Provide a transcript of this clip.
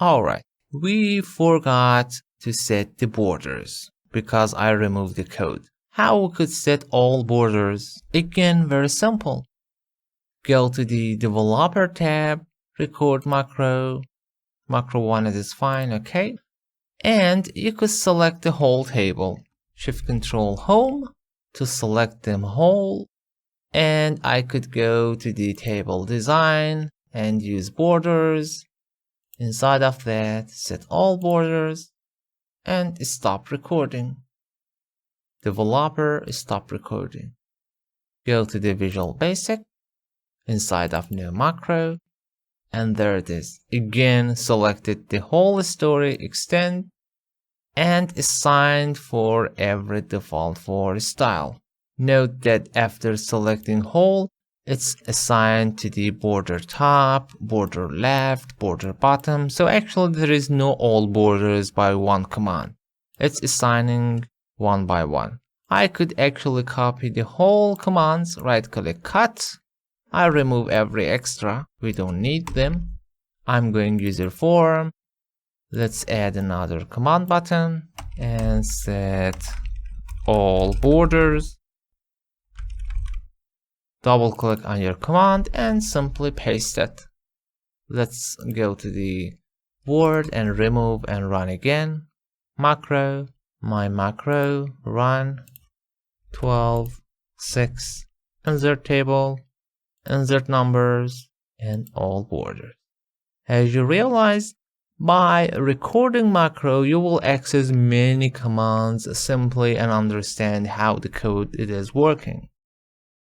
Alright, we forgot to set the borders because I removed the code. How we could set all borders? Again, very simple. Go to the developer tab, record macro 1 is fine, okay? And you could select the whole table. Shift Control Home to select them whole. And I could go to the table design and use borders. Inside of that, set all borders and stop recording. Developer, stop recording. Go to the Visual Basic, inside of new macro, and there it is. Again, selected the whole story extend and assigned for every default for style. Note that after selecting whole, it's assigned to the border top, border left, border bottom. So actually there is no all borders by one command. It's assigning one by one. I could actually copy the whole commands, right click cut. I remove every extra, we don't need them. I'm going user form. Let's add another command button and set all borders. Double click on your command and simply paste it. Let's go to the board and remove and run again. Macro, my macro, run, 12, 6, insert table, insert numbers, and all borders. As you realize, by recording macro, you will access many commands simply and understand how the code it is working.